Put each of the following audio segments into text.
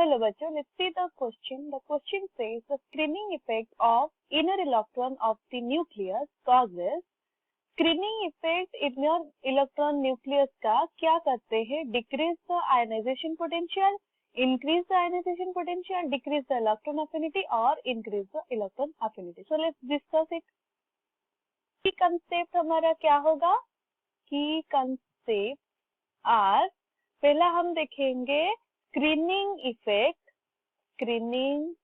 चलो बच्चों, let's see the question. The question says the screening effect of inner electron of the nucleus causes. Screening effect inner electron nucleus का क्या करते हैं? Decrease the ionization potential, increase the ionization potential, decrease the electron affinity और increase the electron affinity. So let's discuss it. Key concept हमारा क्या होगा? Key concept are, पहला हम देखेंगे screening effect, screening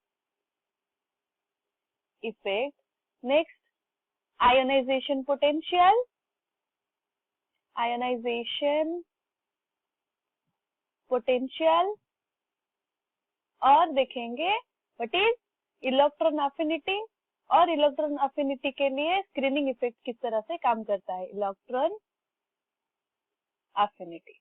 effect. Next ionization potential, ionization potential और देखेंगे what is electron affinity और इलेक्ट्रॉन अफिनिटी के लिए स्क्रीनिंग इफेक्ट किस तरह से काम करता है. इलेक्ट्रॉन अफिनिटी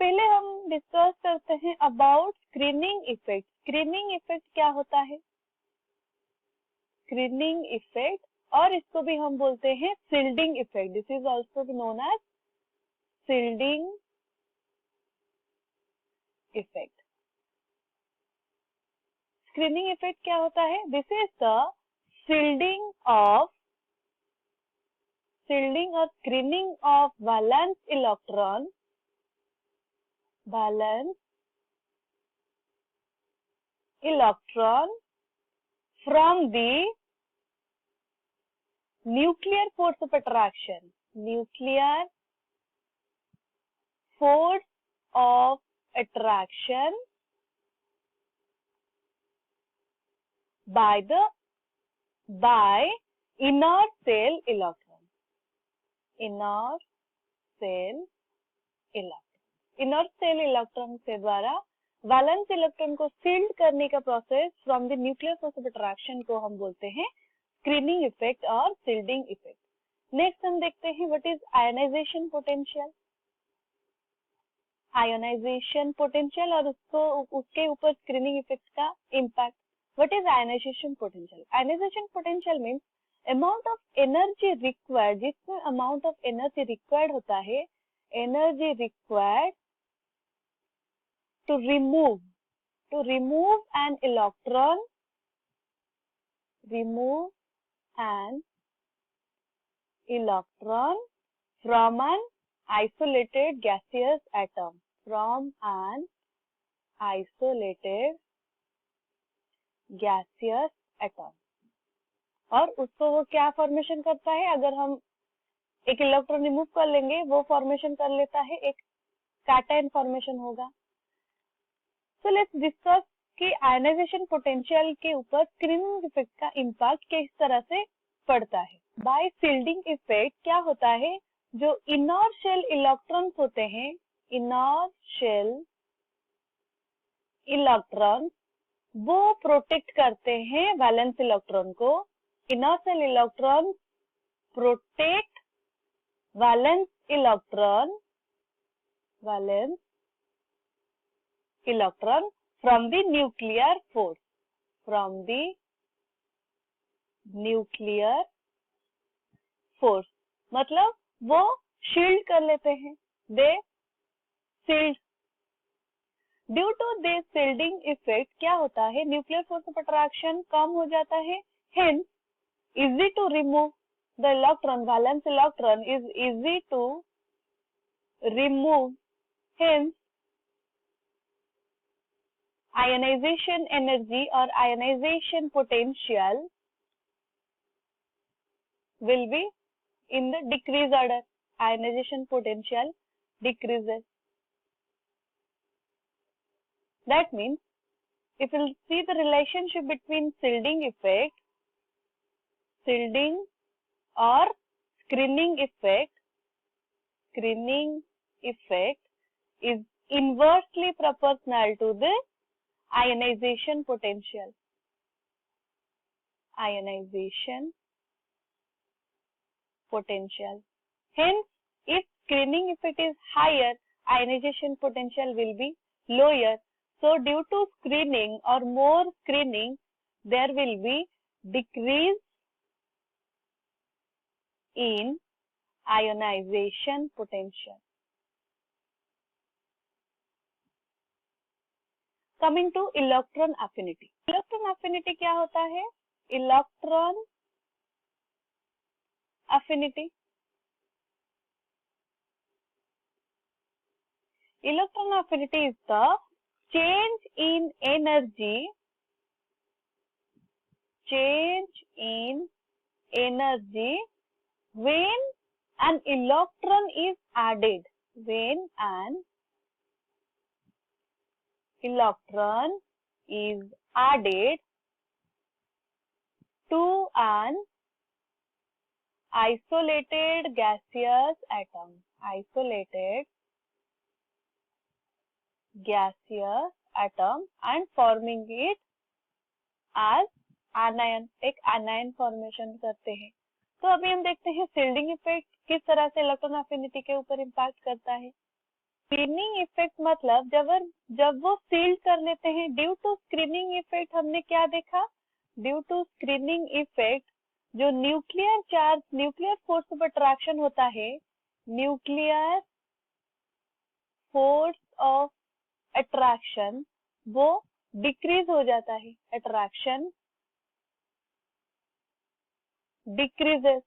पहले हम डिस्कस करते हैं about screening effect. Screening effect क्या होता है? स्क्रीनिंग इफेक्ट, और इसको भी हम बोलते हैं shielding effect. This is also known as shielding effect. Screening effect क्या होता है? दिस इज द शिल्डिंग और screening of valence electron, valence electron from the nuclear force of attraction, nuclear force of attraction by inner cell electron, inner cell electron. inner cell electron के द्वारा valence electron को shield करने का process from the nuclear force of attraction को हम बोलते हैं screening effect और सील्डिंग इफेक्ट. नेक्स्ट हम देखते हैं what is ionization potential. Ionization potential और उसके ऊपर स्क्रीनिंग इफेक्ट का impact. What is ionization potential? Ionization potential means amount of energy required, जिसमें अमाउंट ऑफ एनर्जी रिक्वायर्ड होता है, energy required to remove an electron, remove an electron from an isolated gaseous atom, from an isolated gaseous atom. और उसको वो क्या formation करता है? अगर हम एक इलेक्ट्रॉन रिमूव कर लेंगे, वो फॉर्मेशन कर लेता है, एक कैटायन फॉर्मेशन होगा. So let's discuss कि आयनाइजेशन पोटेंशियल के ऊपर स्क्रीनिंग इफेक्ट का इम्पैक्ट किस तरह से पड़ता है. बाय शिल्डिंग इफेक्ट क्या होता है? जो इनर शेल इलेक्ट्रॉन्स होते हैं, इनर शेल इलेक्ट्रॉन, वो प्रोटेक्ट करते हैं वैलेंस इलेक्ट्रॉन को. Inner shell electron protect valence electron, valence electron from the nuclear force, from the nuclear force. मतलब वो शील्ड कर लेते हैं, they shield. Due to this shielding effect क्या होता है? न्यूक्लियर फोर्स ऑफ अट्रैक्शन कम हो जाता है, hence easy to remove the electron, valence electron is easy to remove, hence ionization energy or ionization potential will be in the decrease order. Ionization potential decreases. That means if you see the relationship between shielding effect, shielding or screening effect is inversely proportional to the ionization potential. Ionization potential. Hence, if screening effect is higher, ionization potential will be lower. So, due to screening or more screening, there will be decrease in ionization potential. Coming two electron affinity. Electron affinity क्या होता है? Electron affinity, electron affinity is the change in energy when an electron is added, when an electron is added to an isolated gaseous atom, isolated gaseous atom and forming it as anion, एक anion formation करते हैं। तो अभी हम देखते हैं shielding effect किस तरह से इलेक्ट्रॉन एफिनिटी के ऊपर इम्पैक्ट करता है। स्क्रीनिंग इफेक्ट मतलब जब वो सील्ड कर लेते हैं, ड्यू टू स्क्रीनिंग इफेक्ट हमने क्या देखा? ड्यू टू स्क्रीनिंग इफेक्ट जो nuclear charge, nuclear force of attraction होता है, न्यूक्लियर फोर्स ऑफ अट्रैक्शन वो डिक्रीज हो जाता है, अट्रैक्शन डिक्रीजेस।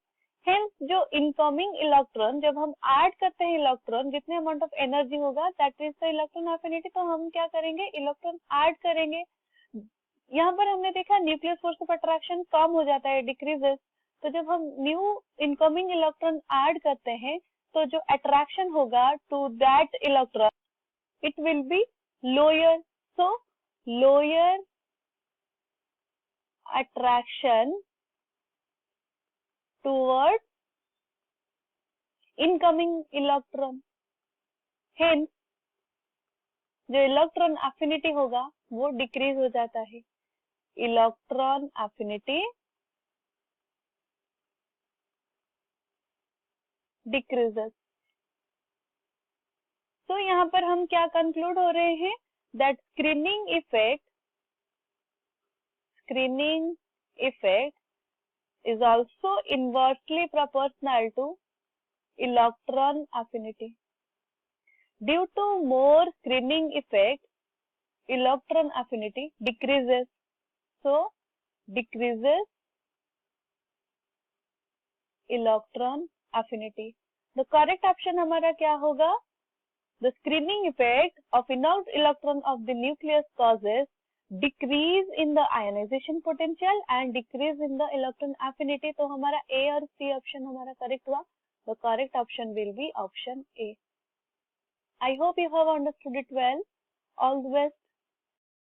हेंस जो इनकमिंग इलेक्ट्रॉन, जब हम ऐड करते हैं इलेक्ट्रॉन, जितने अमाउंट ऑफ एनर्जी होगा that is the electron affinity, तो हम क्या करेंगे? इलेक्ट्रॉन ऐड करेंगे। यहाँ पर हमने देखा न्यूक्लियर फोर्स ऑफ अट्रैक्शन कम हो जाता है, डिक्रीजेस। तो जब हम न्यू इनकमिंग इलेक्ट्रॉन ऐड करते हैं तो जो अट्रैक्शन होगा to that electron it will be lower, so lower attraction towards incoming electron, hence जो इलेक्ट्रॉन एफिनिटी होगा वो डिक्रीज हो जाता है, इलेक्ट्रॉन एफिनिटी डिक्रीजेस। तो यहाँ पर हम क्या कंक्लूड हो रहे हैं? That screening effect is also inversely proportional to electron affinity. Due to more screening effect, electron affinity decreases. So, decreases electron affinity. The correct option हमारा क्या होगा? The screening effect of inert electron of the nucleus causes decrease in the ionization potential and decrease in the electron affinity. तो हमारा A और C option हमारा correct हुआ. The correct option will be option A. I hope you have understood it well. All the best.